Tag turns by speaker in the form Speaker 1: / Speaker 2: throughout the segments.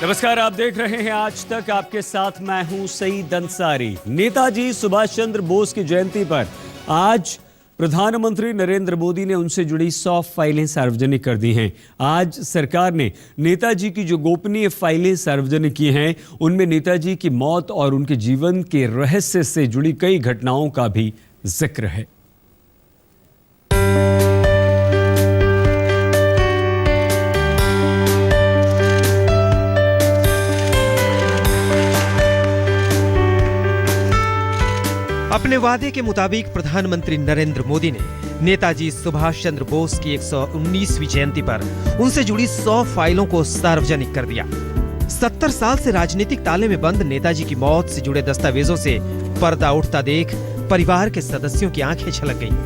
Speaker 1: नमस्कार, आप देख रहे हैं आज तक। आपके साथ मैं हूं सईद अंसारी। नेताजी सुभाष चंद्र बोस की जयंती पर आज प्रधानमंत्री नरेंद्र मोदी ने उनसे जुड़ी 100 फाइलें सार्वजनिक कर दी हैं। आज सरकार ने नेताजी की जो गोपनीय फाइलें सार्वजनिक की हैं, उनमें नेताजी की मौत और उनके जीवन के रहस्य से जुड़ी कई घटनाओं का भी जिक्र है।
Speaker 2: अपने वादे के मुताबिक प्रधानमंत्री नरेंद्र मोदी ने नेताजी सुभाष चंद्र बोस की 119वीं जयंती पर उनसे जुड़ी 100 फाइलों को सार्वजनिक कर दिया। 70 साल से राजनीतिक ताले में बंद नेताजी की मौत से जुड़े दस्तावेजों से पर्दा उठता देख परिवार के सदस्यों की आंखें छलक गईं।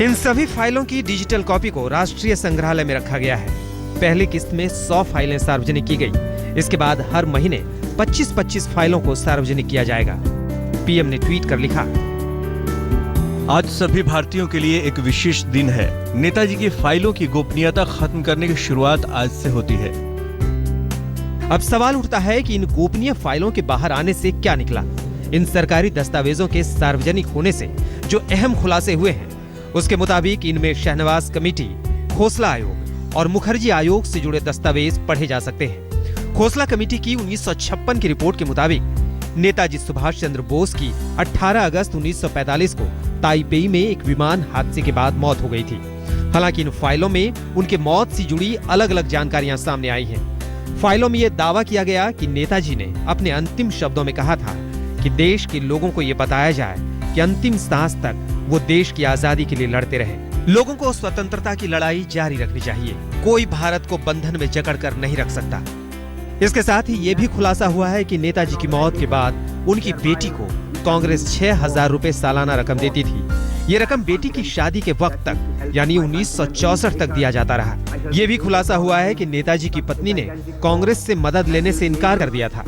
Speaker 2: इन सभी फाइलों की डिजिटल कॉपी को राष्ट्रीय संग्रहालय में रखा गया है। पहली किस्त में 100 फाइलें सार्वजनिक की गई। इसके बाद हर महीने 25-25 फाइलों को सार्वजनिक किया जाएगा। पीएम ने ट्वीट कर लिखा,
Speaker 3: आज सभी भारतीयों के लिए एक विशेष दिन है। नेताजी की फाइलों की गोपनीयता खत्म करने की शुरुआत आज से होती है।
Speaker 2: अब सवाल उठता है कि इन गोपनीय फाइलों के बाहर आने से क्या निकला। इन सरकारी दस्तावेजों के सार्वजनिक होने से जो अहम खुलासे हुए हैं, उसके मुताबिक इनमें शहनवाज कमेटी, खोसला आयोग और मुखर्जी आयोग से जुड़े दस्तावेज पढ़े जा सकते हैं। खोसला कमेटी की 1956 की रिपोर्ट के मुताबिक नेताजी सुभाष चंद्र बोस की 18 अगस्त 1945 को ताइपेई में एक विमान हादसे के बाद मौत हो गई थी। हालांकि इन फाइलों में उनके मौत से जुड़ी अलग अलग जानकारियां सामने आई हैं। फाइलों में यह दावा किया गया कि नेताजी ने अपने अंतिम शब्दों में कहा था कि देश के लोगों को यह बताया जाए कि अंतिम सांस तक वो देश की आजादी के लिए लड़ते रहे। लोगों को स्वतंत्रता की लड़ाई जारी रखनी चाहिए। कोई भारत को बंधन में जकड़ कर नहीं रख सकता। इसके साथ ही ये भी खुलासा हुआ है कि नेताजी की मौत के बाद उनकी बेटी को कांग्रेस 6,000 रुपए सालाना रकम देती थी। ये रकम बेटी की शादी के वक्त तक यानी 1964 तक दिया जाता रहा। ये भी खुलासा हुआ है कि नेताजी की पत्नी ने कांग्रेस से मदद लेने से इनकार कर दिया था।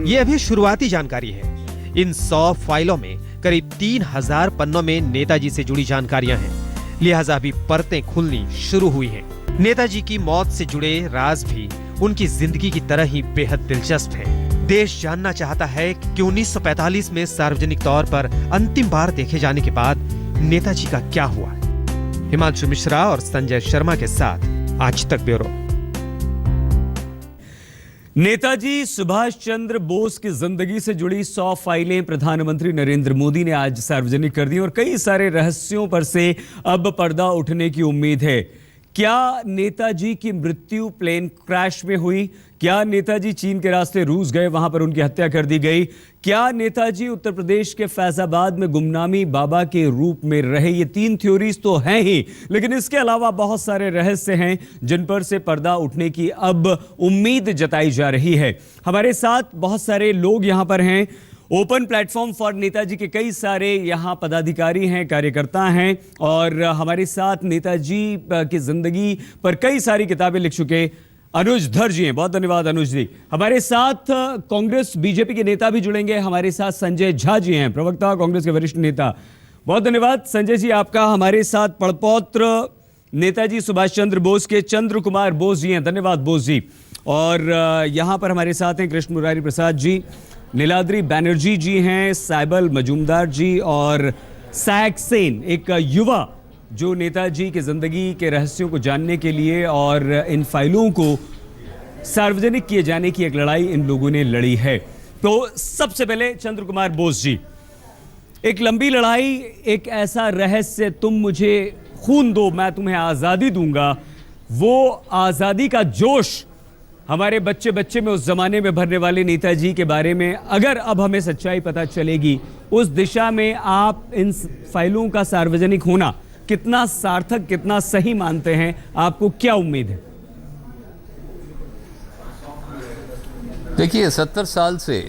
Speaker 2: ये अभी शुरुआती जानकारी है। इन 100 फाइलों में करीब 3,000 पन्नों में नेताजी से जुड़ी जानकारियां हैं। लिहाजा भी परतें खुलनी शुरू हुई हैं। नेताजी की मौत से जुड़े राज भी उनकी जिंदगी की तरह ही बेहद दिलचस्प है। देश जानना चाहता है कि 1945 में सार्वजनिक तौर पर अंतिम बार देखे जाने के बाद नेताजी का क्या हुआ। हिमांशु मिश्रा और संजय शर्मा के साथ आज तक ब्यूरो।
Speaker 1: नेताजी सुभाष चंद्र बोस की जिंदगी से जुड़ी 100 फाइलें प्रधानमंत्री नरेंद्र मोदी ने आज सार्वजनिक कर दी और कई सारे रहस्यों पर से अब पर्दा उठने की उम्मीद है। क्या नेताजी की मृत्यु प्लेन क्रैश में हुई? क्या नेताजी चीन के रास्ते रूस गए, वहां पर उनकी हत्या कर दी गई? क्या नेताजी उत्तर प्रदेश के फैजाबाद में गुमनामी बाबा के रूप में रहे? ये 3 थ्योरीज तो हैं ही, लेकिन इसके अलावा बहुत सारे रहस्य हैं जिन पर से पर्दा उठने की अब उम्मीद जताई जा रही है। हमारे साथ बहुत सारे लोग यहां पर हैं। ओपन प्लेटफॉर्म फॉर नेताजी के कई सारे यहाँ पदाधिकारी हैं, कार्यकर्ता हैं और हमारे साथ नेताजी की जिंदगी पर कई सारी किताबें लिख चुके अनुज धर जी हैं। बहुत धन्यवाद अनुज जी। हमारे साथ कांग्रेस बीजेपी के नेता भी जुड़ेंगे। हमारे साथ संजय झा जी हैं, प्रवक्ता कांग्रेस के वरिष्ठ नेता। बहुत धन्यवाद संजय जी आपका। हमारे साथ पड़पौत्र नेताजी सुभाष चंद्र बोस के चंद्र कुमार बोस जी हैं। धन्यवाद बोस जी। और यहाँ पर हमारे साथ हैं कृष्ण मुरारी प्रसाद जी, नीलाद्री बैनर्जी जी हैं, साइबल मजूमदार जी और सैक सेन, एक युवा जो नेताजी की जिंदगी के रहस्यों को जानने के लिए और इन फाइलों को सार्वजनिक किए जाने की एक लड़ाई इन लोगों ने लड़ी है। तो सबसे पहले चंद्र कुमार बोस जी, एक लंबी लड़ाई, एक ऐसा रहस्य, तुम मुझे खून दो मैं तुम्हें आजादी दूंगा, वो आजादी का जोश हमारे बच्चे बच्चे में उस जमाने में भरने वाले नेताजी के बारे में अगर अब हमें सच्चाई पता चलेगी, उस दिशा में आप इन फाइलों का सार्वजनिक होना कितना सार्थक, कितना सही मानते हैं? आपको क्या उम्मीद है?
Speaker 4: देखिए, 70 साल से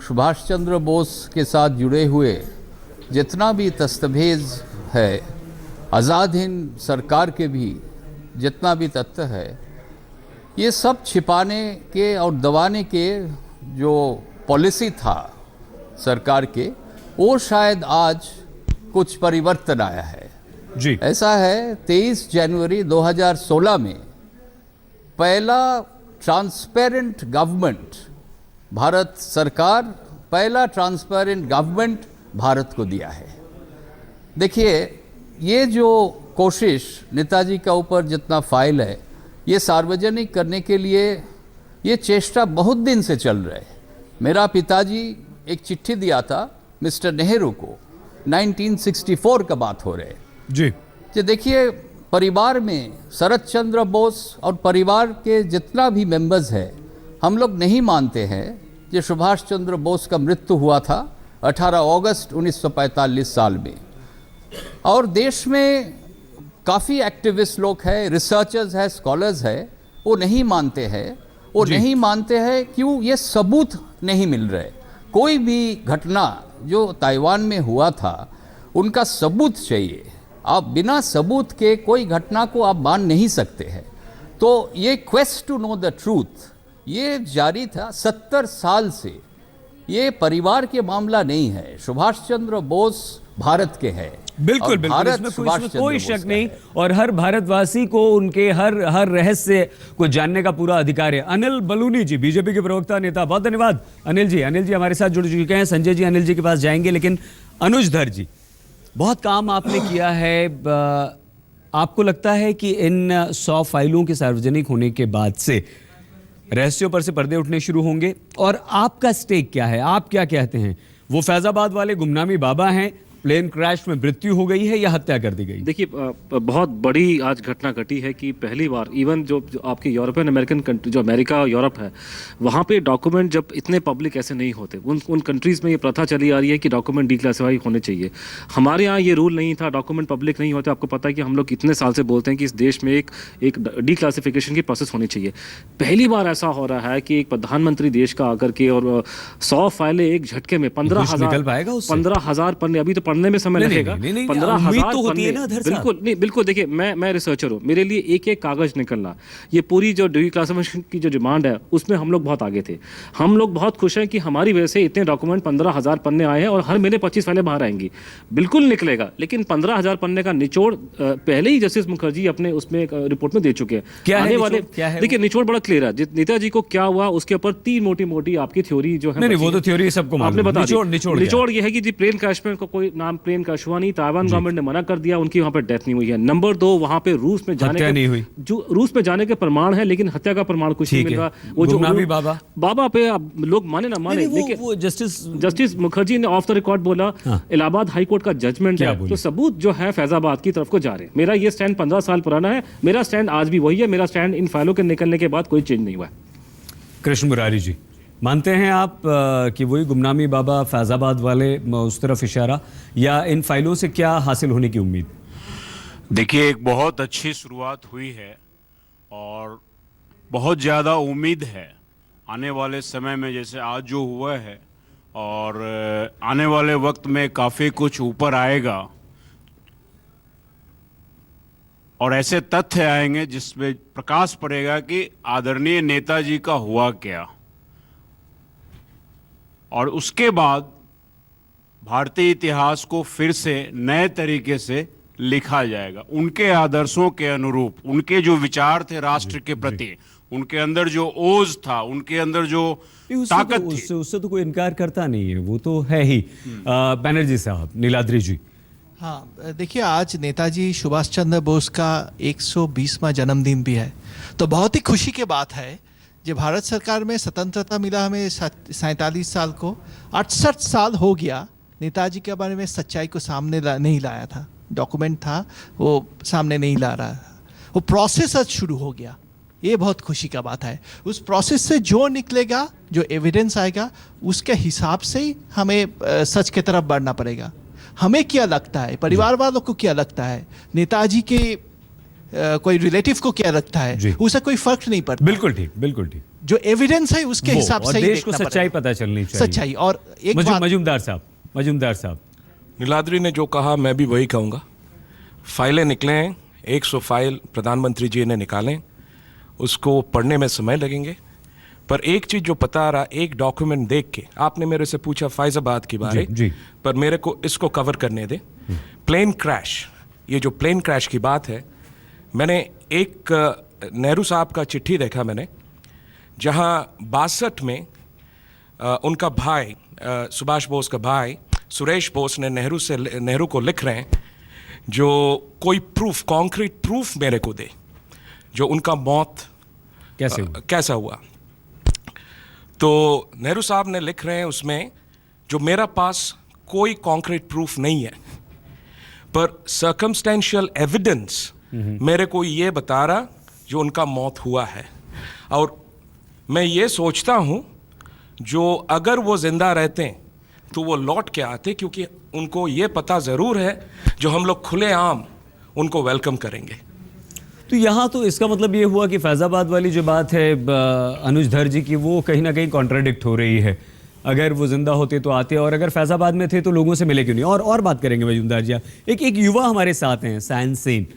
Speaker 4: सुभाष चंद्र बोस के साथ जुड़े हुए जितना भी दस्तावेज है, आज़ाद हिंद सरकार के भी जितना भी तथ्य है, ये सब छिपाने के और दबाने के जो पॉलिसी था सरकार के, वो शायद आज कुछ परिवर्तन आया है।
Speaker 1: जी।
Speaker 4: ऐसा है 23 जनवरी 2016 में पहला ट्रांसपेरेंट गवर्नमेंट, भारत सरकार पहला ट्रांसपेरेंट गवर्नमेंट भारत को दिया है। देखिए, ये जो कोशिश नेताजी का ऊपर जितना फाइल है ये सार्वजनिक करने के लिए ये चेष्टा बहुत दिन से चल रहा है। मेरा पिताजी एक चिट्ठी दिया था मिस्टर नेहरू को, 1964 का बात हो रहे
Speaker 1: जी।
Speaker 4: कि देखिए, परिवार में शरद चंद्र बोस और परिवार के जितना भी मेंबर्स है, हम लोग नहीं मानते हैं कि सुभाष चंद्र बोस का मृत्यु हुआ था 18 अगस्त 1945 साल में। और देश में काफ़ी एक्टिविस्ट लोग हैं, रिसर्चर्स हैं, स्कॉलर्स हैं, वो नहीं मानते हैं। वो नहीं मानते हैं क्यों? ये सबूत नहीं मिल रहे। कोई भी घटना जो ताइवान में हुआ था उनका सबूत चाहिए। आप बिना सबूत के कोई घटना को आप मान नहीं सकते हैं। तो ये quest to know the truth ये जारी था 70 साल से। ये परिवार के मामला नहीं है। सुभाष चंद्र बोस भारत के हैं।
Speaker 1: बिल्कुल
Speaker 4: और
Speaker 1: बिल्कुल,
Speaker 4: भारत
Speaker 1: इसमें
Speaker 4: सुभाष चंद्र
Speaker 1: कोई
Speaker 4: बोस
Speaker 1: शक
Speaker 4: का
Speaker 1: नहीं।
Speaker 4: है।
Speaker 1: और हर भारतवासी को उनके हर रहस्य को जानने का पूरा अधिकार है। अनिल बलूनी जी, बीजेपी के प्रवक्ता नेता, बहुत धन्यवाद अनिल जी। अनिल जी हमारे साथ जुड़ चुके हैं। संजय जी अनिल जी के पास जाएंगे, लेकिन अनुज धर जी, बहुत काम आपने किया है। आपको लगता है कि इन 100 फाइलों के सार्वजनिक होने के बाद से रहस्यों पर से पर्दे उठने शुरू होंगे? और आपका स्टेक क्या है? आप क्या कहते हैं? वो फैजाबाद वाले गुमनामी बाबा हैं, प्लेन क्रैश में मृत्यु हो गई है या हत्या कर दी गई?
Speaker 5: देखिए, बहुत बड़ी आज घटना घटी है कि पहली बार इवन जो आपके यूरोपियन अमेरिकन कंट्री, जो अमेरिका और यूरोप है, वहाँ पे डॉक्यूमेंट जब इतने पब्लिक ऐसे नहीं होते, उन कंट्रीज़ में ये प्रथा चली आ रही है कि डॉक्यूमेंट डिक्लासिफाई होने चाहिए। हमारे यहाँ ये रूल नहीं था, डॉक्यूमेंट पब्लिक नहीं होते। आपको पता है कि हम लोग कितने साल से बोलते हैं कि इस देश में एक डिक्लासिफिकेशन की प्रोसेस होनी चाहिए। पहली बार ऐसा हो रहा है कि एक प्रधानमंत्री देश का आकर के और 100 फाइलें एक झटके में 15,000 पन्ने, अभी तो पढ़ने में समय लगेगा। 15,000
Speaker 1: तो होती है ना,
Speaker 5: बिल्कुल नहीं, बिल्कुल। देखिए, मैं रिसर्चर हूँ, मेरे लिए एक एक कागज निकलना, ये पूरी जो डिक्लासिफिकेशन की जो डिमांड है उसमें हम लोग बहुत आगे थे। हम लोग बहुत खुश हैं कि हमारी वजह से इतने डॉक्यूमेंट 15,000 पन्ने आए हैं और हर महीने 25 फाइलें बाहर आएंगी। बिल्कुल निकलेगा, लेकिन 15,000 पन्ने का निचोड़ पहले ही जस्टिस मुखर्जी अपने उसमें रिपोर्ट में दे चुके हैं।
Speaker 1: क्या
Speaker 5: आने
Speaker 1: है
Speaker 5: वाले,
Speaker 1: क्या है?
Speaker 5: देखिए, निचोड़ बड़ा क्लियर है। नेताजी को क्या हुआ उसके ऊपर 3 मोटी आपकी थ्योरी जो है।
Speaker 1: नहीं, वो तो थ्योरी सबको मालूम है।
Speaker 5: निचोड़ ये है कि जी प्लेन क्रैश में कोई नाम प्लेन क्रैश हुआ नहीं, ताइवान गवर्नमेंट ने मना कर दिया, उनकी वहां पर डेथ नहीं हुई है। नंबर 2, वहां पे रूस में जाने के प्रमाण है, लेकिन हत्या का प्रमाण कुछ नहीं मिल रहा। वो जो बाबा पे लोग माने ना माने, लेकिन जस्टिस मुखर्जी ने ऑफ द रिकॉर्ड बोला, इलाहाबाद हाई कोर्ट का जजमेंट है, तो सबूत जो है फैजाबाद की तरफ को जा रहे हैं। मेरा ये स्टैंड 15 साल पुराना है, मेरा स्टैंड आज भी वही है। मेरा स्टैंड इन फाइलों के निकलने के बाद कोई चेंज नहीं हुआ है।
Speaker 1: कृष्ण मुरारी जी, मानते हैं आप कि वही गुमनामी बाबा फैजाबाद वाले उस तरफ इशारा, या इन फाइलों से क्या हासिल होने की उम्मीद?
Speaker 6: देखिए, एक बहुत अच्छी शुरुआत हुई है और बहुत ज़्यादा उम्मीद है आने वाले समय में, जैसे आज जो हुआ है और आने वाले वक्त में काफ़ी कुछ ऊपर आएगा और ऐसे तथ्य आएंगे जिसमें प्रकाश पड़ेगा कि आदरणीय नेताजी का हुआ क्या। और उसके बाद भारतीय इतिहास को फिर से नए तरीके से लिखा जाएगा, उनके आदर्शों के अनुरूप। उनके जो विचार थे राष्ट्र के प्रति, उनके अंदर जो ओज था, उनके अंदर जो ताकत थी,
Speaker 1: उससे तो कोई इनकार करता नहीं है, वो तो है ही। बनर्जी साहब, नीलाद्री जी।
Speaker 7: हाँ, देखिए, आज नेताजी सुभाष चंद्र बोस का 120वां जन्मदिन भी है, तो बहुत ही खुशी की बात है। जो भारत सरकार में स्वतंत्रता मिला हमें 47 साल को, 68 साल हो गया नेताजी के बारे में सच्चाई को सामने नहीं लाया था। डॉक्यूमेंट था, वो सामने नहीं ला रहा था। वो प्रोसेस आज शुरू हो गया, ये बहुत खुशी का बात है। उस प्रोसेस से जो निकलेगा, जो एविडेंस आएगा, उसके हिसाब से ही हमें सच की तरफ बढ़ना पड़ेगा। हमें क्या लगता है, परिवार वालों को क्या लगता है, नेताजी के कोई रिलेटिव को क्या लगता है, उसे कोई फर्क नहीं पड़ता।
Speaker 1: बिल्कुल ठीक, बिल्कुल ठीक।
Speaker 7: जो एविडेंस है उसके हिसाब से
Speaker 1: देश को सच्चाई पता चलनी चाहिए।
Speaker 7: सच्चाई। और एक बात,
Speaker 1: मजूमदार साहब,
Speaker 8: नीलाद्री ने जो कहा मैं भी वही कहूँगा। फाइलें निकले हैं, 100 फाइल प्रधानमंत्री जी ने निकालें, उसको पढ़ने में समय लगेंगे। पर एक चीज़ जो पता रहा, एक डॉक्यूमेंट देख के, आपने मेरे से पूछा फैजाबाद के बारे, पर मेरे को इसको कवर करने दे। प्लेन क्रैश ये जो प्लेन क्रैश की बात है, मैंने एक नेहरू साहब का चिट्ठी देखा मैंने, जहाँ 62 में उनका भाई सुभाष बोस का भाई सुरेश बोस ने नेहरू को लिख रहे हैं जो कोई प्रूफ, कॉन्क्रीट प्रूफ मेरे को दे जो उनका मौत कैसा हुआ। तो नेहरू साहब ने लिख रहे हैं उसमें, जो मेरा पास कोई कॉन्क्रीट प्रूफ नहीं है, पर सर्कमस्टेंशियल एविडेंस मेरे को ये बता रहा जो उनका मौत हुआ है। और मैं ये सोचता हूँ जो अगर वो जिंदा रहते तो वो लौट के आते, क्योंकि उनको ये पता ज़रूर है जो हम लोग खुलेआम उनको वेलकम करेंगे।
Speaker 1: तो यहाँ तो इसका मतलब ये हुआ कि फैज़ाबाद वाली जो बात है अनुज धर जी की, वो कहीं ना कहीं कॉन्ट्राडिक्ट हो रही है। अगर वो जिंदा होते तो आते, और अगर फैज़ाबाद में थे तो लोगों से मिले क्यों नहीं। और बात करेंगे मजूमदार जी। एक युवा हमारे साथ हैं, सायन सेन।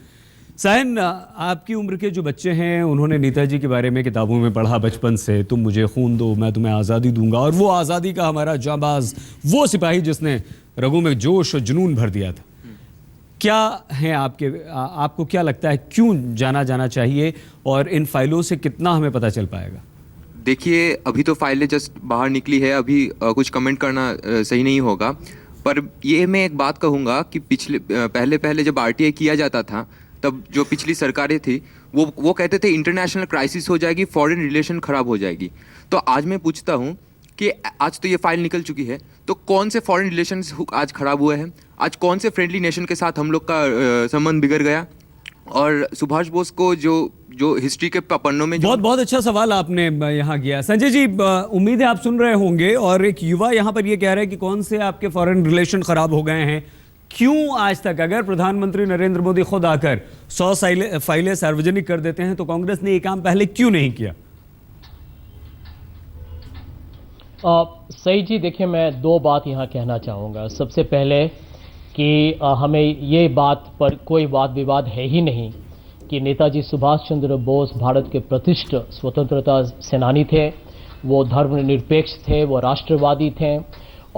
Speaker 1: सायन, आपकी उम्र के जो बच्चे हैं उन्होंने नेताजी के बारे में किताबों में पढ़ा बचपन से, तुम मुझे खून दो मैं तुम्हें आज़ादी दूंगा, और वो आज़ादी का हमारा जांबाज, वो सिपाही जिसने रगों में जोश और जुनून भर दिया था। क्या है आपको क्या लगता है क्यों जाना चाहिए, और इन फाइलों से कितना हमें पता चल पाएगा?
Speaker 9: देखिए, अभी तो फाइलें जस्ट बाहर निकली है, अभी कुछ कमेंट करना सही नहीं होगा। पर ये मैं एक बात कहूँगा कि पहले जब आरटीआई किया जाता था, तब जो पिछली सरकारें थी वो कहते थे इंटरनेशनल क्राइसिस हो जाएगी, फॉरेन रिलेशन खराब हो जाएगी। तो आज मैं पूछता हूँ कि आज तो ये फाइल निकल चुकी है, तो कौन से फॉरेन रिलेशन आज खराब हुए हैं? आज कौन से फ्रेंडली नेशन के साथ हम लोग का संबंध बिगड़ गया? और सुभाष बोस को जो हिस्ट्री के पन्नों में
Speaker 1: बहुत अच्छा सवाल आपने यहाँ किया। संजय जी, उम्मीद है आप सुन रहे होंगे, और एक युवा यहाँ पर ये कह रहे हैं कि कौन से आपके फॉरेन रिलेशन खराब हो गए हैं, क्यों आज तक? अगर प्रधानमंत्री नरेंद्र मोदी खुद आकर 100 फाइलें सार्वजनिक कर देते हैं तो कांग्रेस ने ये काम पहले क्यों नहीं किया?
Speaker 10: सही जी, देखिए मैं दो बात यहाँ कहना चाहूँगा। सबसे पहले कि हमें ये बात पर कोई वाद विवाद है ही नहीं कि नेताजी सुभाष चंद्र बोस भारत के प्रतिष्ठित स्वतंत्रता सेनानी थे, वो धर्मनिरपेक्ष थे, वो राष्ट्रवादी थे,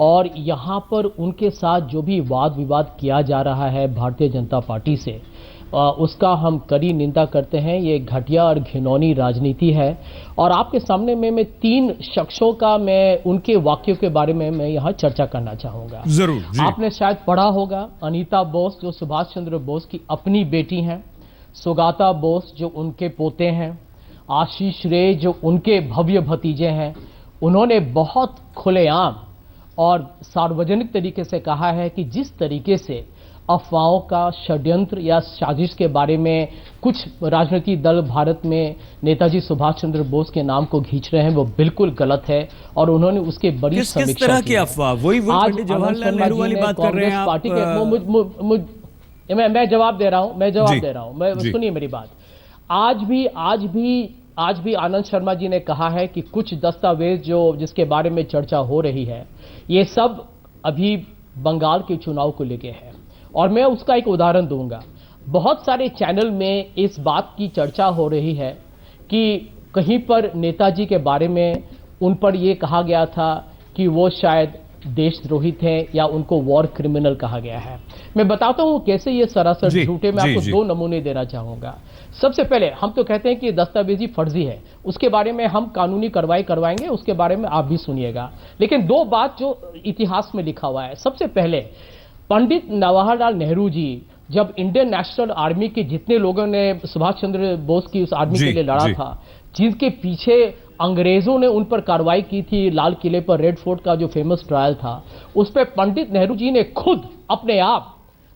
Speaker 10: और यहाँ पर उनके साथ जो भी वाद विवाद किया जा रहा है भारतीय जनता पार्टी से, उसका हम कड़ी निंदा करते हैं। ये घटिया और घिनौनी राजनीति है। और आपके सामने में मैं 3 शख्सों का मैं उनके वाक्यों के बारे में मैं यहाँ चर्चा करना चाहूँगा।
Speaker 1: जरूर जी।
Speaker 10: आपने शायद पढ़ा होगा, अनीता बोस जो सुभाष चंद्र बोस की अपनी बेटी हैं, सुगाता बोस जो उनके पोते हैं, आशीष रे जो उनके भव्य भतीजे हैं, उन्होंने बहुत खुलेआम और सार्वजनिक तरीके से कहा है कि जिस तरीके से अफवाहों का षड्यंत्र या साजिश के बारे में कुछ राजनीतिक दल भारत में नेताजी सुभाष चंद्र बोस के नाम को खींच रहे हैं, वो बिल्कुल गलत है। और उन्होंने उसके बड़ी समीक्षा
Speaker 1: किस तरह की अफवाह? वही पंडित जवाहरलाल नेहरू वाली बात कर रहे हैं आप?
Speaker 10: पार्टी के मैं जवाब दे रहा हूँ, सुनिए मेरी बात। आज भी आनंद शर्मा जी ने कहा है कि कुछ दस्तावेज जिसके बारे में चर्चा हो रही है, ये सब अभी बंगाल के चुनाव को लेके है। और मैं उसका एक उदाहरण दूंगा। बहुत सारे चैनल में इस बात की चर्चा हो रही है कि कहीं पर नेताजी के बारे में उन पर यह कहा गया था कि वो शायद देशद्रोही थे या उनको वॉर क्रिमिनल कहा गया है। मैं बताता हूं कैसे ये सरासर झूठे। मैं आपको 2 नमूने देना चाहूंगा। सबसे पहले, हम तो कहते हैं कि दस्तावेजी फर्जी है, उसके बारे में हम कानूनी कार्रवाई करवाएंगे, उसके बारे में आप भी सुनिएगा। लेकिन 2 बात जो इतिहास में लिखा हुआ है। सबसे पहले, पंडित जवाहरलाल नेहरू जी जब इंडियन नेशनल आर्मी के जितने लोगों ने सुभाष चंद्र बोस की उस आर्मी के लिए लड़ा था, जिनके पीछे अंग्रेजों ने उन पर कार्रवाई की थी, लाल किले पर रेड फोर्ट का जो फेमस ट्रायल था, उस पर पंडित नेहरू जी ने खुद अपने आप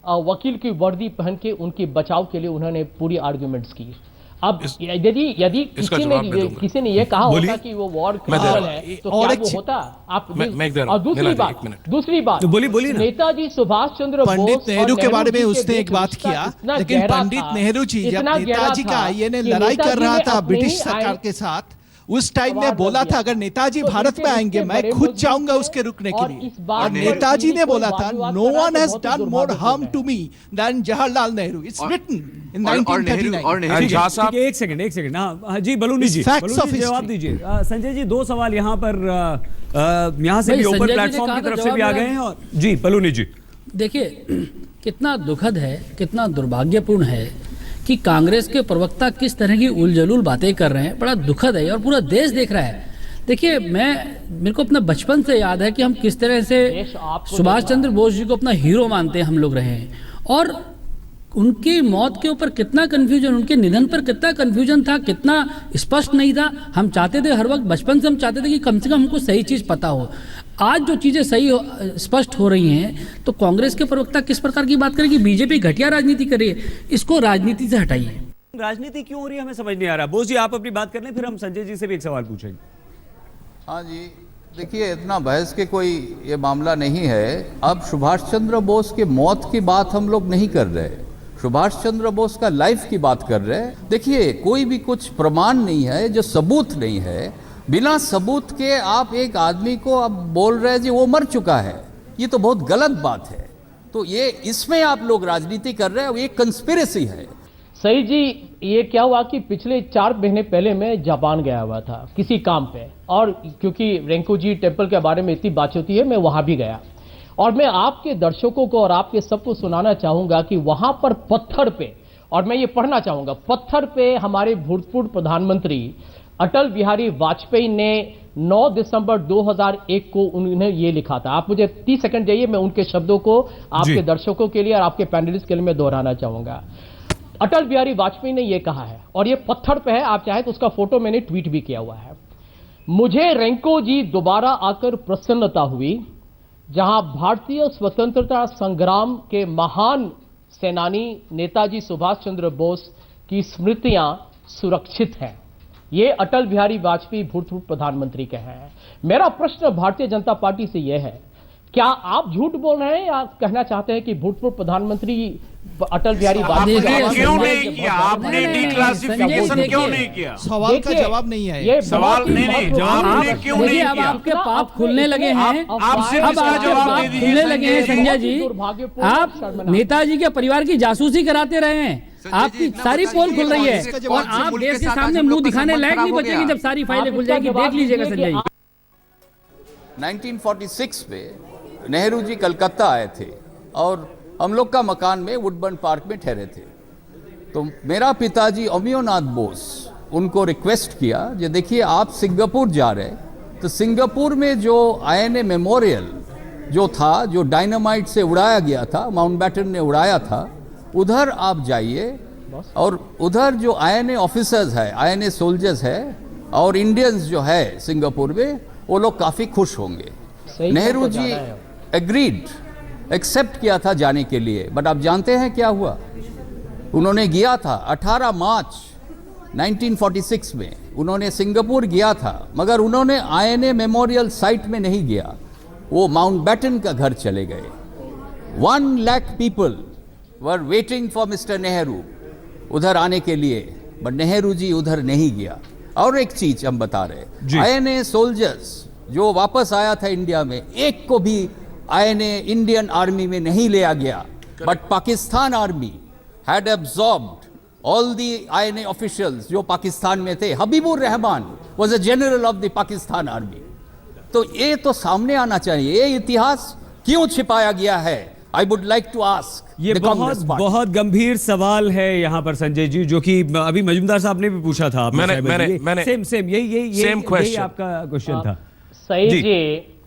Speaker 10: वकील की वर्दी पहन के उनके बचाव के लिए उन्होंने पूरी आर्ग्यूमेंट्स की। अब यदि किसी ने यह कहा होता कि वो वॉर क्रिमिनल है तो क्या वो होता? आप और दूसरी बात
Speaker 1: बोलिए।
Speaker 10: नेताजी सुभाष चंद्र बोस,
Speaker 7: पंडित नेहरू के बारे में उसने एक बात किया, लेकिन पंडित नेहरू जी जब नेताजी का आईएनए लड़ाई कर रहा था ब्रिटिश सरकार के साथ, उस टाइम ने बोला था अगर नेताजी भारत में आएंगे मैं खुद जाऊंगा उसके रुकने के लिए। और नेताजी ने बोला था no one has done more harm to me than Jawaharlal Nehru. It's written in 1939।
Speaker 1: एक सेकंड। हाँ जी, बलूनी जी जवाब दीजिए। संजय जी, 2 सवाल यहाँ पर यहाँ से भी ओपन प्लेटफॉर्म की तरफ से भी आ गए हैं। और जी बलूनी जी,
Speaker 11: देखिए कितना दुखद है, कितना दुर्भाग्यपूर्ण है कि कांग्रेस के प्रवक्ता किस तरह की उलझुल बातें कर रहे हैं। बड़ा दुखद है और पूरा देश देख रहा है। देखिए, मेरे को अपना बचपन से याद है कि हम किस तरह से सुभाष चंद्र बोस जी को अपना हीरो मानते हैं, हम लोग रहे हैं, और उनकी मौत के ऊपर कितना कन्फ्यूजन, उनके निधन पर कितना कन्फ्यूजन था, कितना स्पष्ट नहीं था। हम चाहते थे हर वक्त, बचपन से हम चाहते थे कि कम से कम हमको सही चीज़ पता हो। आज जो चीज़ें स्पष्ट हो रही हैं, तो कांग्रेस के प्रवक्ता किस प्रकार की बात करें कि बीजेपी घटिया राजनीति कर रही है, इसको राजनीति से हटाइए।
Speaker 1: राजनीति क्यों हो रही है हमें समझ नहीं आ रहा। बोस जी, आप अपनी बात कर लें, फिर हम संजय जी से भी एक सवाल पूछेंगे।
Speaker 4: हाँ जी, देखिए, इतना बहस के कोई ये मामला नहीं है। अब सुभाष चंद्र बोस की मौत की बात हम लोग नहीं कर रहे, सुभाष चंद्र बोस का लाइफ की बात कर रहे हैं। देखिए, कोई भी कुछ प्रमाण नहीं है, जो सबूत नहीं है, बिना सबूत के आप एक आदमी को अब बोल रहे हैं जी वो मर चुका है, ये तो बहुत गलत बात है। तो ये इसमें आप लोग राजनीति कर रहे हैं, ये कंस्पिरेसी है।
Speaker 10: सही जी, ये क्या हुआ कि पिछले 4 महीने पहले मैं जापान गया हुआ था किसी काम पे, और क्योंकि रेंकोजी टेम्पल के बारे में इतनी बात होती है, मैं वहां भी गया। और मैं आपके दर्शकों को और आपके सबको सुनाना चाहूंगा कि वहां पर पत्थर पे, और मैं ये पढ़ना चाहूंगा, पत्थर पे हमारे भूतपूर्व प्रधानमंत्री अटल बिहारी वाजपेयी ने 9 दिसंबर 2001 को उन्होंने ये लिखा था। आप मुझे 30 सेकंड जाइए, मैं उनके शब्दों को आपके दर्शकों के लिए और आपके पैनलिस्ट के लिए मैं दोहराना चाहूंगा। अटल बिहारी वाजपेयी ने यह कहा है, और ये पत्थर पे है, आप चाहे तो उसका फोटो मैंने ट्वीट भी किया हुआ है। मुझे रेंको जी दोबारा आकर प्रसन्नता हुई, जहां भारतीय स्वतंत्रता संग्राम के महान सेनानी नेताजी सुभाष चंद्र बोस की स्मृतियां सुरक्षित हैं। ये अटल बिहारी वाजपेयी भूतपूर्व प्रधानमंत्री के हैं। मेरा प्रश्न भारतीय जनता पार्टी से यह है, क्या आप झूठ बोल रहे हैं या कहना चाहते हैं कि भूतपूर्व प्रधानमंत्री अटल बिहारी वाजपेयी
Speaker 6: क्यों नहीं किया? आपने डिक्लासिफिकेशन क्यों नहीं किया?
Speaker 7: सवाल का जवाब नहीं है।
Speaker 10: ये
Speaker 6: सवाल नहीं, आपने क्यों नहीं किया?
Speaker 11: अब आपके पाप खुलने लगे हैं,
Speaker 6: आप सिर्फ इसका जवाब दे दीजिए।
Speaker 11: खुलने लगे हैं संजय जी। आप नेताजी के परिवार की जासूसी कराते रहे हैं, आपकी सारी पोल खुल रही है, और आप देश के सामने मुंह दिखाने लायक नहीं बचेंगे जब सारी फाइलें खुल जाएगी। देख लीजिएगा संजय जी।
Speaker 4: 1946 में नेहरू जी कलकत्ता आए थे और हम लोग का मकान में वुडबर्न पार्क में ठहरे थे। तो मेरा पिताजी अमियोनाथ बोस उनको रिक्वेस्ट किया, जो देखिए आप सिंगापुर जा रहे, तो सिंगापुर में जो आईएनए मेमोरियल जो था, जो डायनामाइट से उड़ाया गया था, माउंटबैटन ने उड़ाया था, उधर आप जाइए, और उधर जो आईएनए ऑफिसर्स है, आईएनए सोल्जर्स है और इंडियंस जो है सिंगापुर में, वो लोग काफ़ी खुश होंगे। नेहरू जी एग्रीड, एक्सेप्ट किया था जाने के लिए, बट आप जानते हैं क्या हुआ? उन्होंने गया था 18 मार्च 1946 में, उन्होंने सिंगापुर गया था, मगर उन्होंने आईएनए मेमोरियल साइट में नहीं गया, वो माउंटबैटन का घर चले गए। 1 lakh people were waiting for mister Nehru उधर आने के लिए, बट नेहरू जी उधर नहीं गया। और एक चीज हम बता रहे, आईएनए सोल्जर्स जो वापस आया था इंडिया में, एक को भी आईएनए इंडियन आर्मी में नहीं लिया गया, but Pakistan army had absorbed all the INA officials जो पाकिस्तान में थे। Habibur Rahman was a general of the Pakistan army. तो ये तो सामने आना चाहिए, ये इतिहास क्यों छिपाया गया है? I would like to ask.
Speaker 1: ये बहुत गंभीर सवाल है यहाँ पर संजय जी, जो कि अभी मजूमदार साहब ने भी पूछा था।
Speaker 8: मैंने
Speaker 1: सेम यही आपका क्वेश्चन था।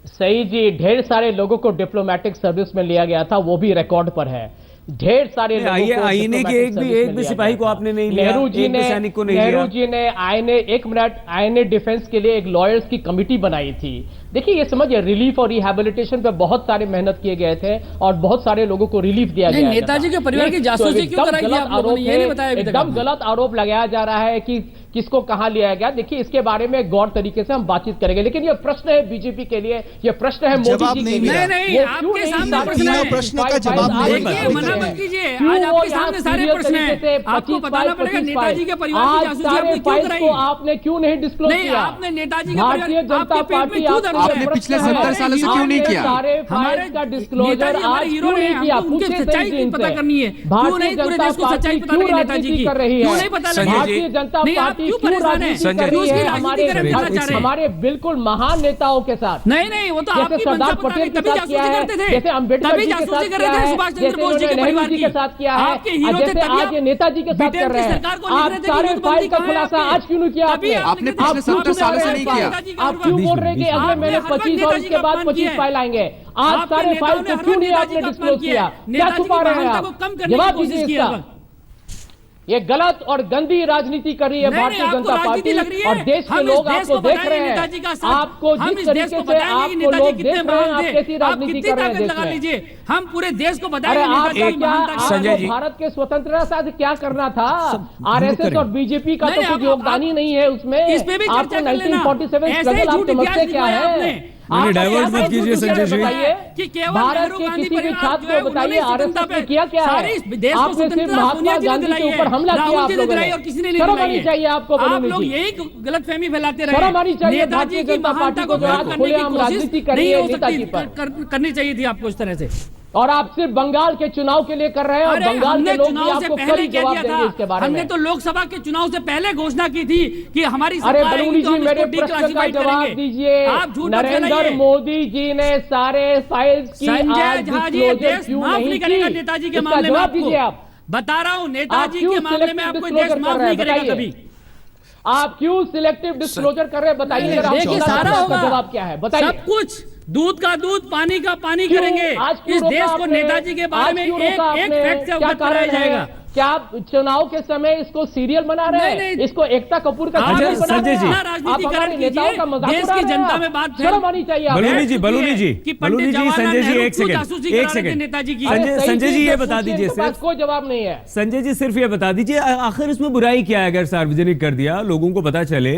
Speaker 10: सही जी, ढेर सारे लोगों को डिप्लोमेटिक सर्विस में लिया गया था, वो भी रिकॉर्ड पर है। ढेर सारे
Speaker 1: आईएनए के एक भी सिपाही को आपने नहीं लिया,
Speaker 10: नेहरू जी ने
Speaker 1: सैनिक को नहीं लिया।
Speaker 10: नेहरू जी ने आईएनए डिफेंस के लिए एक लॉयर्स की कमिटी बनाई थी। देखिए, ये समझिए, रिलीफ और रिहैबिलिटेशन पे बहुत सारे मेहनत किए गए थे और बहुत सारे लोगों को रिलीफ दिया गया।
Speaker 11: नेताजी के परिवार की जासूसी क्यों कराई है आप लोगों ने? ये नहीं बताया अभी तक।
Speaker 10: एकदम गलत आरोप लगाया जा रहा है कि किसको कहां लिया गया। देखिए, इसके बारे में गौर तरीके से हम बातचीत करेंगे, लेकिन ये प्रश्न है बीजेपी के लिए, ये प्रश्न है मोदी जी के लिए।
Speaker 11: नहीं, आपके सामने
Speaker 7: प्रश्न का जवाब
Speaker 11: मना मत कीजिए। आज आपके सामने सारे प्रश्न हैं, आपको बताना पड़ेगा नेताजी के परिवार की जासूसी आपने क्यों कराई?
Speaker 10: आपने क्यों नहीं डिस्क्लोज किया?
Speaker 11: आपने नेताजी के
Speaker 10: भारतीय जनता पार्टी आपने पिछले 70 सालों से क्यों नहीं किया?
Speaker 11: हमारे
Speaker 10: का डिस्क्लोजर आज क्यों नहीं किया?
Speaker 11: उनके सच्चाई पता करनी है, क्यों नहीं पूरे देश को सच्चाई पता नहीं नेताजी की, क्यों नहीं पता लगी?
Speaker 10: भारतीय जनता पार्टी क्यों राजनीति कर रही है हमारे बिल्कुल महान नेताओं के साथ?
Speaker 11: नहीं, वो तो आपकी
Speaker 10: सरदार पटेल के साथ किया है, जैसे अम्बेडकर जी के साथ किया है, जैसे नेहरू जी के साथ किया है, जैसे आज ये नेताजी के साथ कर रहे हैं। आप सारे फाइल का खुलासा आज क्यों नहीं किया आपने पिछले 70 सालों से नहीं किया? आप क्यों बोल रहे हैं कि अगले महीने 25 और इसके बाद 25 फाइल आएंगे? आज सारे फाइल को क्यों नहीं आपने डिस्क्लोज किया? क्या छुपा रहे हैं आप? जवाब दीजिए इसका। ये गलत और गंदी राजनीति कर रही है भारतीय जनता पार्टी और देश के लोग आपको देख रहे हैं। आपको जिस तरीके से आपको लोग देख रहे हैं, आप कैसी राजनीति कर रहे हैं देश में?
Speaker 11: हम पूरे देश को बताएंगे
Speaker 10: आपको भारत के स्वतंत्रता साथ क्या करना था? आरएसएस और बीजेपी का तो कुछ योगदान ही नहीं है उसमें।
Speaker 11: इस पे भी
Speaker 10: आपको 1947 स्ट्रगल आप समझते क्या है?
Speaker 1: डाइवर्ट मत कीजिए संजय जी।
Speaker 10: भारत के किसी भी छात्र को बताइए आरएसएस ने किया क्या है? आपने सिर्फ महात्मा गांधी के ऊपर हमला किया आप लोगों ने। शर्म आनी चाहिए आपको।
Speaker 11: आप लोग यही गलतफहमी फैलाते रहे।
Speaker 10: शर्म आनी चाहिए भारतीय जनता पार्टी को जो आज खुलेआम राजनीति कर रही है नेताजी पर।
Speaker 11: करनी चाहिए थी आपको इस तरह से।
Speaker 10: और आप सिर्फ बंगाल के चुनाव के लिए कर रहे हैं और बंगाल के लोग भी आपको कड़ी जवाब देंगे इसके बारे में।
Speaker 11: हमने तो लोकसभा के चुनाव से पहले घोषणा की थी कि हमारी
Speaker 10: अरे बलूनी जी मेरे प्रश्न का जवाब दीजिए। नरेंद्र मोदी जी ने सारे फाइल्स की आज डिस्क्लोजर क्यों नहीं
Speaker 11: करेगा नेताजी के मामले में?
Speaker 10: जवाब दीजिए आप।
Speaker 11: बता रहा हूँ नेताजी के मामले में आपको देश माफ नहीं करेगा कभी।
Speaker 10: आप क्यों सिलेक्टिव डिस्क्लोजर कर रहे हैं? बताइए
Speaker 11: देखिए सारा होगा।
Speaker 10: जवाब क्या है बताइए।
Speaker 11: सब कुछ दूध का दूध पानी का पानी करेंगे। इस देश को नेताजी के बारे में एक फैक्ट से अवगत कराया जाएगा।
Speaker 10: क्या आप चुनाव के समय इसको सीरियल बना रहे हैं? इसको एकता कपूर का
Speaker 1: संजय जी
Speaker 11: राजनीतिकरण नेताओं का मजाक देश की जनता में बात
Speaker 10: शर्म आनी चाहिए।
Speaker 1: बलूनी जी संजय जी एक सेकंड
Speaker 11: नेताजी की
Speaker 1: संजय जी ये बता दीजिए सिर्फ।
Speaker 10: कोई जवाब नहीं है
Speaker 1: संजय जी, सिर्फ ये बता दीजिए आखिर इसमें बुराई क्या है? अगर सार्वजनिक कर दिया, लोगों को पता चले,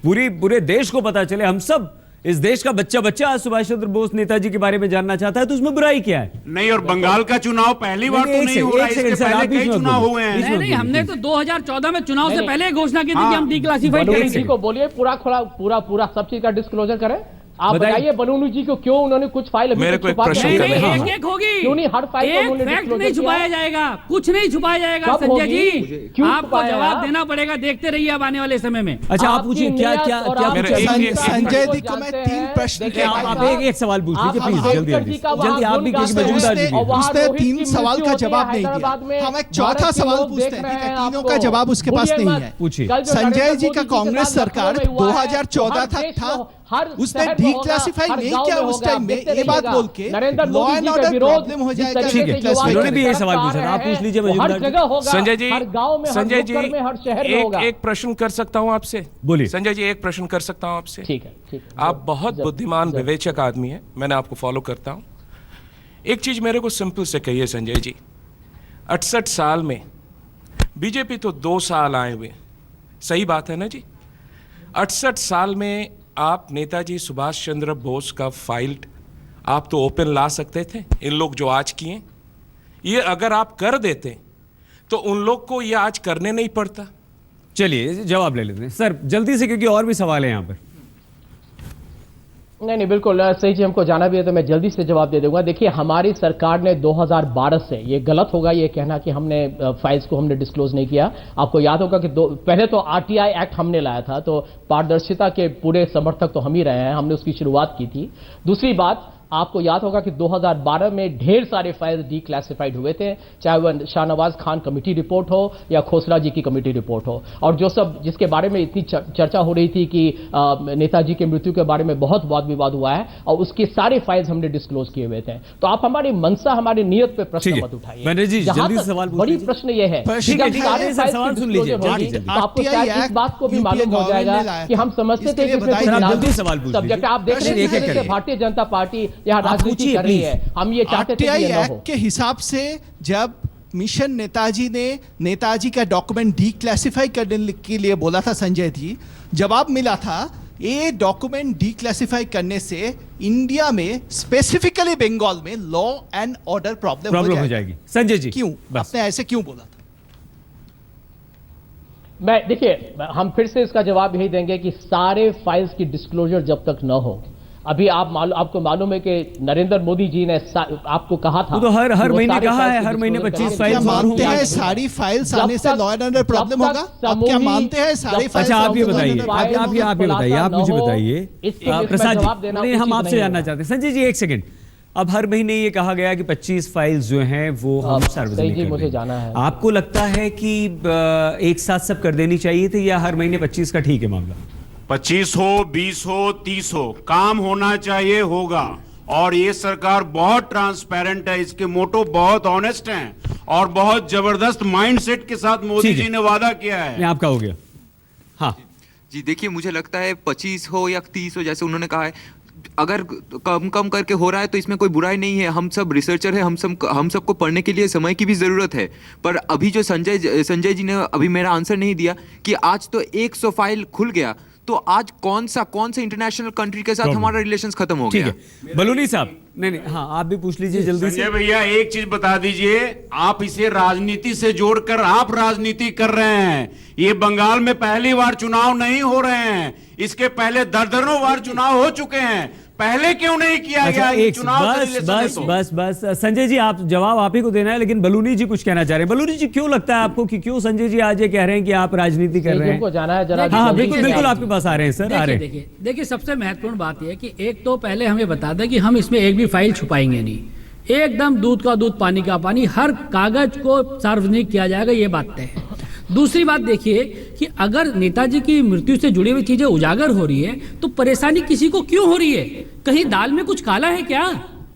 Speaker 1: पूरे देश को पता चले, हम सब इस देश का बच्चा आज सुभाष चंद्र बोस नेताजी के बारे में जानना चाहता है, तो उसमें बुराई क्या है?
Speaker 6: नहीं, और बंगाल का चुनाव पहली बार तो नहीं हो रहा है, इसके पहले कई चुनाव हुए हैं।
Speaker 11: नहीं, हमने तो 2014 में चुनाव से पहले घोषणा की थी कि हम डिक्लासिफाइड करेंगे।
Speaker 10: को बोलिए पूरा सब चीज का डिस्क्लोजर करें। आप बताइए बलूनू जी को क्यों उन्होंने कुछ फाइल
Speaker 8: मेरे को एक प्रश्न
Speaker 11: एक होगी
Speaker 10: क्यों नहीं? हर फाइल
Speaker 11: को उन्होंने नहीं छुपाया जाएगा, कुछ नहीं छुपाया जाएगा संजय जी। आपको जवाब देना पड़ेगा, देखते रहिए अब आने वाले समय में।
Speaker 1: अच्छा आप पूछिए क्या
Speaker 7: संजय जी को मैं 3 प्रश्न
Speaker 1: आप एक सवाल पूछ लीजिए प्लीज, जल्दी आप भी
Speaker 7: उसने 3 सवाल का जवाब नहीं दिया। हम एक चौथा सवाल पूछते हैं, तीनों का जवाब उसके पास नहीं है।
Speaker 1: पूछिए।
Speaker 7: संजय जी का कांग्रेस सरकार 2014 तक था, उसने डिक्लासिफाई नहीं किया उस टाइम में। ये बात बोल के लॉ एंड ऑर्डर प्रॉब्लम हो जाएगा।
Speaker 1: ठीक है, उन्होंने भी यही सवाल पूछा था, आप पूछ लीजिए
Speaker 8: संजय जी एक प्रश्न कर सकता हूं आपसे?
Speaker 1: बोलिए
Speaker 8: संजय जी, एक प्रश्न कर सकता हूं आपसे?
Speaker 10: ठीक है।
Speaker 8: आप बहुत बुद्धिमान विवेचक आदमी है, मैंने आपको फॉलो करता हूं। एक चीज मेरे को सिंपल से कहिए संजय जी, 68 साल में बीजेपी तो 2 साल आए हुए, सही बात है ना जी? 68 साल में आप नेताजी सुभाष चंद्र बोस का फाइल आप तो ओपन ला सकते थे। इन लोग जो आज किए, ये अगर आप कर देते तो उन लोग को ये आज करने नहीं पड़ता।
Speaker 1: चलिए जवाब ले लेते हैं सर जल्दी से, क्योंकि और भी सवाल है यहाँ पर।
Speaker 10: नहीं बिल्कुल सही जी, हमको जाना भी है तो मैं जल्दी से जवाब दे दूंगा। देखिए हमारी सरकार ने 2012 से, ये गलत होगा ये कहना कि हमने फाइल्स को हमने डिस्क्लोज नहीं किया। आपको याद होगा कि पहले तो आरटीआई एक्ट हमने लाया था, तो पारदर्शिता के पूरे समर्थक तो हम ही रहे हैं, हमने उसकी शुरुआत की थी। दूसरी बात, आपको याद होगा कि 2012 में ढेर सारे फाइल्स डिक्लासिफाइड हुए थे, चाहे वह शाहनवाज खान कमेटी रिपोर्ट हो या खोसला जी की कमेटी रिपोर्ट हो, और जो सब जिसके बारे में इतनी चर्चा हो रही थी कि नेताजी की मृत्यु के बारे में बहुत वाद विवाद हुआ है, और उसके सारे फाइल्स हमने डिस्क्लोज किए हुए थे। तो आप हमारी मनसा, हमारी नियत पे प्रश्न मत उठाइए। बड़ी प्रश्न ये है, आपको शायद इस बात को भी मालूम हो जाएगा कि हम समझते थे कि सब्जेक्ट आप देख रहे हैं भारतीय जनता पार्टी यहाँ राजनीति कर रही है, हम ये चाहते थे कि ये ना हो।
Speaker 7: के हिसाब से जब मिशन नेताजी ने नेताजी का डॉक्यूमेंट डिक्लासिफाई करने के लिए बोला था संजय जी, जवाब मिला था ये डॉक्यूमेंट डिक्लासिफाई करने से इंडिया में स्पेसिफिकली बंगाल में लॉ एंड ऑर्डर प्रॉब्लम हो जाएगी।
Speaker 1: संजय जी
Speaker 7: क्यों आपने ऐसे क्यों बोला था?
Speaker 10: देखिए हम फिर से इसका जवाब यही देंगे कि सारे फाइल्स की डिस्क्लोजर जब तक न हो, अभी आपको मालूम है कि नरेंद्र मोदी जी ने आपको कहा था,
Speaker 1: वो तो हर
Speaker 10: कि वो
Speaker 1: महीने
Speaker 10: सारे
Speaker 1: कहा
Speaker 10: फाइल्स
Speaker 1: है,
Speaker 10: को
Speaker 1: हर महीने
Speaker 10: disclose
Speaker 1: 25
Speaker 10: करेंगे।
Speaker 1: फाइल्स
Speaker 7: क्या
Speaker 1: और
Speaker 7: मानते
Speaker 1: होंगी।
Speaker 7: हैं सारी फाइल्स आने से लॉ एंड ऑर्डर प्रॉब्लम होगा? आप क्या मानते हैं सारी फाइल्स?
Speaker 1: अच्छा आप ये बताइए,
Speaker 10: फाइल्स
Speaker 1: आप ये बताइए, आप मुझे बताइए प्रसाद जी, नहीं हम आपसे जानना चाहते हैं। संजय जी एक सेकंड, अब हर महीने ये कहा गया कि 25 फाइल्स जो हैं वो हम सार्वजनिक कर
Speaker 10: मुझे
Speaker 1: देंगे।
Speaker 10: जाना है।
Speaker 1: आपको लगता है कि एक साथ सब कर देनी चाहिए थी या हर महीने 25 का ठीक है मामला?
Speaker 6: 25 हो, 20 हो, 30 हो, काम होना चाहिए, होगा। और ये सरकार बहुत ट्रांसपेरेंट है, इसके मोटो बहुत ऑनेस्ट हैं और बहुत जबरदस्त माइंडसेट के साथ मोदी जी ने वादा किया है।
Speaker 1: ये आपका हो गया। हाँ
Speaker 9: जी देखिए, मुझे लगता है 25 हो या 30 हो, जैसे उन्होंने कहा है, अगर कम कम करके हो रहा है तो इसमें कोई बुराई नहीं है। हम सब रिसर्चर हैं, हम सबको पढ़ने के लिए समय की भी ज़रूरत है। पर अभी जो संजय जी ने अभी मेरा आंसर नहीं दिया कि आज तो 100 फाइल खुल गया, तो आज कौन से इंटरनेशनल कंट्री के साथ हमारा रिलेशंस खत्म हो
Speaker 1: ठीक
Speaker 9: गया?
Speaker 1: है बलूनी साहब, नहीं हाँ आप भी पूछ लीजिए जल्दी से।
Speaker 6: संजय भैया एक चीज बता दीजिए, आप इसे राजनीति से जोड़कर आप राजनीति कर रहे हैं। ये बंगाल में पहली बार चुनाव नहीं हो रहे हैं, इसके पहले दर्जनों बार चुनाव हो चुके हैं। पहले क्यों नहीं किया गया ये चुनाव?
Speaker 1: बस संजय जी आप जवाब आप ही को देना है, लेकिन बलूनी जी कुछ कहना चाह रहे हैं। बलूनी जी क्यों लगता है आपको कि क्यों संजय जी आज ये कह रहे हैं कि आप राजनीति कर रहे हैं?
Speaker 10: जाना है जरा।
Speaker 1: हाँ बिल्कुल आपके पास आ रहे हैं सर, आ रहे हैं।
Speaker 11: देखिए सबसे महत्वपूर्ण बात यह है कि एक तो पहले हमें बता दें कि हम इसमें एक भी फाइल छुपाएंगे नहीं, एकदम दूध का दूध पानी का पानी, हर कागज को सार्वजनिक किया जाएगा, ये बात तय है। दूसरी बात देखिए कि अगर नेताजी की मृत्यु से जुड़ी हुई चीजें उजागर हो रही है तो परेशानी किसी को क्यों हो रही है? कहीं दाल में कुछ काला है क्या?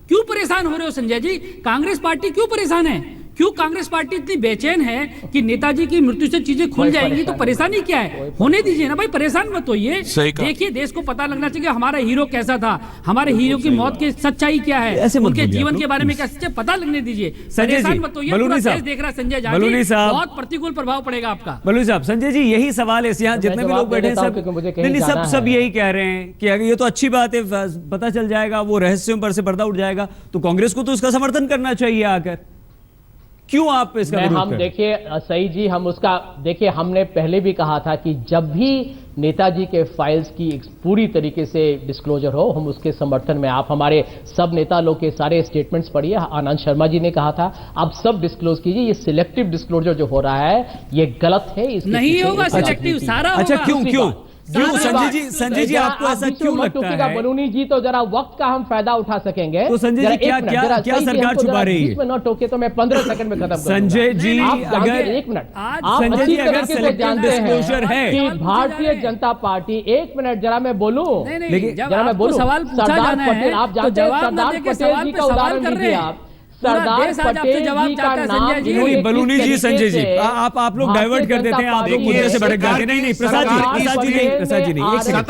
Speaker 11: क्यों परेशान हो रहे हो संजय जी? कांग्रेस पार्टी क्यों परेशान है? क्यों कांग्रेस पार्टी इतनी बेचैन है कि नेताजी की मृत्यु से चीजें खुल जाएंगी? तो परेशानी क्या है? होने दीजिए ना भाई, परेशान मत होइए। देखिए देश को पता लगना चाहिए हमारा हीरो कैसा था, हमारे हीरो की मौत की सच्चाई क्या है, उनके जीवन के बारे में क्या सच्चाई पता लगने दीजिए। परेशान मत होइए, पूरा देश देख रहा है संजय जी, बहुत प्रतिकूल प्रभाव पड़ेगा आपका।
Speaker 1: बलूनी साहब, संजय जी यही सवाल है, यहाँ जितने भी लोग बैठे हैं सब यही कह रहे हैं कि अगर ये तो अच्छी बात है, पता चल जाएगा, वो रहस्यों पर से पर्दा उठ जाएगा, तो कांग्रेस को तो उसका समर्थन करना चाहिए आकर। क्यों आप इसका विरोध कर रहे हैं?
Speaker 10: देखिए सही जी, हम उसका देखिए, हमने पहले भी कहा था कि जब भी नेताजी के फाइल्स की पूरी तरीके से डिस्क्लोजर हो, हम उसके समर्थन में। आप हमारे सब नेता लोग के सारे स्टेटमेंट्स पढ़िए, आनंद शर्मा जी ने कहा था आप सब डिस्क्लोज कीजिए। ये सिलेक्टिव डिस्क्लोजर जो हो रहा है ये गलत है,
Speaker 11: नहीं होगा सिलेक्टिव, सारा
Speaker 1: अच्छा क्यों संजय जी आपको ऐसा क्यों लगता है?
Speaker 10: बलूनी जी तो जरा वक्त का हम फायदा उठा सकेंगे।
Speaker 1: तो संजय जी क्या सरकार छुपा रही है?
Speaker 10: न टोके तो मैं 15 सेकंड में खत्म करूंगा।
Speaker 1: संजय जी अगर
Speaker 10: एक मिनट,
Speaker 1: आप अच्छी तरह से जानते हैं
Speaker 10: कि भारतीय जनता पार्टी, एक मिनट जरा मैं बोलूं, जरा मैं बोलूं,
Speaker 11: सवाल पूछा जाना है
Speaker 10: आप जानते हैं सरदार पटेल जी का उदाहरण लीजिए आप। सरदार पटेल जी का नाम
Speaker 1: बलूनी जी, संजय जी आप लोग डाइवर्ट कर देते हैं, आप लोग मुद्दे से भटक जाते हैं। नहीं प्रसाद जी नहीं, एक सेकंड,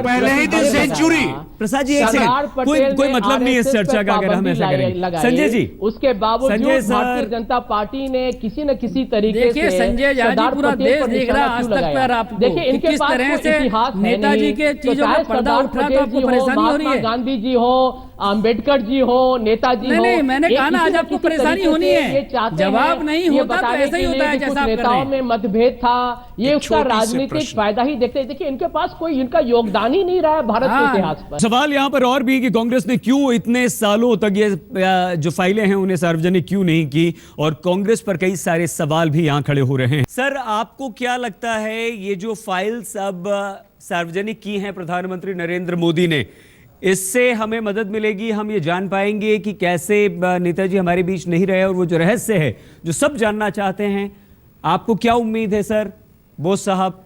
Speaker 6: पहले ही दिन सेंचुरी।
Speaker 1: प्रसाद जी एक सेकंड, कोई मतलब नहीं है इस चर्चा का अगर हम ऐसा करेंगे। संजय जी,
Speaker 10: उसके बावजूद भारतीय जनता पार्टी ने किसी न किसी तरीके से
Speaker 11: संजय जी पूरा देश देख रहा है आज तक पर आप देखिए इनके किस तरह से नेताजी के चीजों का पर्दा उठ रहा, तो आपको परेशानी हो रही है।
Speaker 10: गांधी जी हो, अंबेडकर जी हो, नेताजी हो,
Speaker 11: नहीं मैंने कहा ना आज आपको परेशानी होनी है, जवाब नहीं होता तो ऐसा ही होता है जैसा आप कर रहे हैं।
Speaker 10: नेताओं में मतभेद था, ये उसका राजनीतिक फायदा ही देखते। देखिए इनके पास कोई इनका योगदान ही नहीं रहा है भारत के इतिहास पर।
Speaker 1: सवाल यहाँ पर और भी कि कांग्रेस ने क्यों इतने सालों तक ये जो फाइलें हैं उन्हें सार्वजनिक क्यों नहीं की, और कांग्रेस पर कई सारे सवाल भी यहाँ खड़े हो रहे हैं। सर आपको क्या लगता है ये जो फाइल्स अब सार्वजनिक की हैं प्रधानमंत्री नरेंद्र मोदी ने, इससे हमें मदद मिलेगी? हम ये जान पाएंगे कि कैसे नेताजी हमारे बीच नहीं रहे, और वो जो रहस्य है जो सब जानना चाहते हैं, आपको क्या उम्मीद है सर बोस साहब?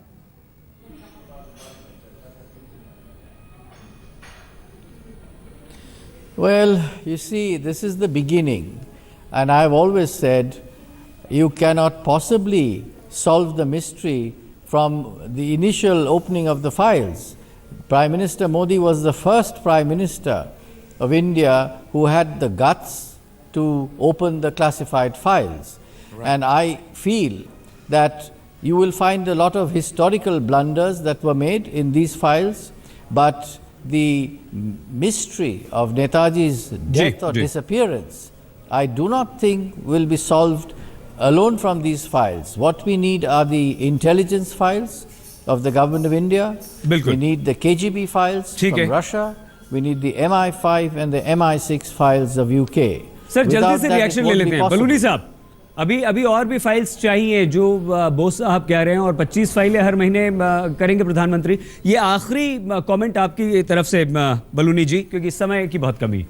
Speaker 12: Well, you see, this is the beginning, and I've always said you cannot possibly solve the mystery from the initial opening of the files. Prime Minister Modi was the first Prime Minister of India who had the guts to open the classified files. Right. And I feel that you will find a lot of historical blunders that were made in these files, but the mystery of Netaji's death or disappearance, I do not think will be solved alone from these files. What we need are the intelligence files of the government of India. We need the KGB files from Russia. We need the MI5 and the MI6 files of UK.
Speaker 1: Sir जल्दी
Speaker 12: Without
Speaker 1: से
Speaker 12: that, it
Speaker 1: reaction ले
Speaker 12: won't
Speaker 1: लेते
Speaker 12: be
Speaker 1: हैं
Speaker 12: possible.
Speaker 1: Baluni साहब। अभी और भी files चाहिए जो बोस साहब कह रहे हैं, और 25 फाइलें हर महीने करेंगे प्रधानमंत्री। ये आखिरी कमेंट आपकी तरफ से बलूनी जी, क्योंकि समय की बहुत कमी।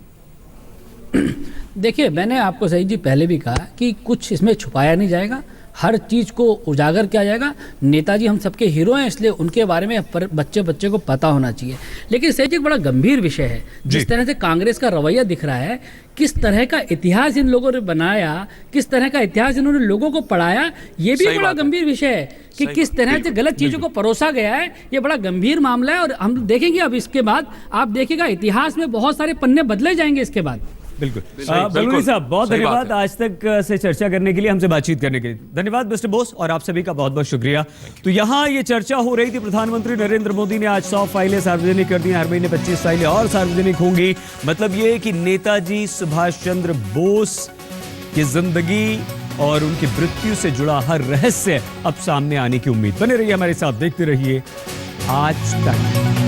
Speaker 11: देखिए, मैंने आपको सही जी पहले भी कहा कि कुछ इसमें छुपाया नहीं जाएगा, हर चीज़ को उजागर किया जाएगा। नेताजी हम सबके हीरो हैं, इसलिए उनके बारे में बच्चे को पता होना चाहिए। लेकिन सही जी एक बड़ा गंभीर विषय है, जिस तरह से कांग्रेस का रवैया दिख रहा है, किस तरह का इतिहास इन लोगों ने बनाया, किस तरह का इतिहास इन्होंने लोगों को पढ़ाया, ये भी बड़ा गंभीर विषय है कि किस तरह से गलत चीज़ों को परोसा गया है। ये बड़ा गंभीर मामला है, और हम देखेंगे अब इसके बाद, आप देखिएगा इतिहास में बहुत सारे पन्ने बदले जाएंगे इसके बाद।
Speaker 1: बिल्कुल बलूनी साहब, बहुत धन्यवाद आज तक से चर्चा करने के लिए, हमसे बातचीत करने के लिए। धन्यवाद मिस्टर बोस, और आप सभी का बहुत बहुत शुक्रिया। तो यहाँ ये चर्चा हो रही थी, प्रधानमंत्री नरेंद्र मोदी ने आज 100 फाइलें सार्वजनिक कर दी, हर महीने 25 फाइलें और सार्वजनिक होंगी। मतलब ये कि नेताजी सुभाष चंद्र बोस की जिंदगी और उनकी मृत्यु से जुड़ा हर रहस्य अब सामने आने की उम्मीद। बने रहिए हमारे साथ, देखते रहिए आज तक।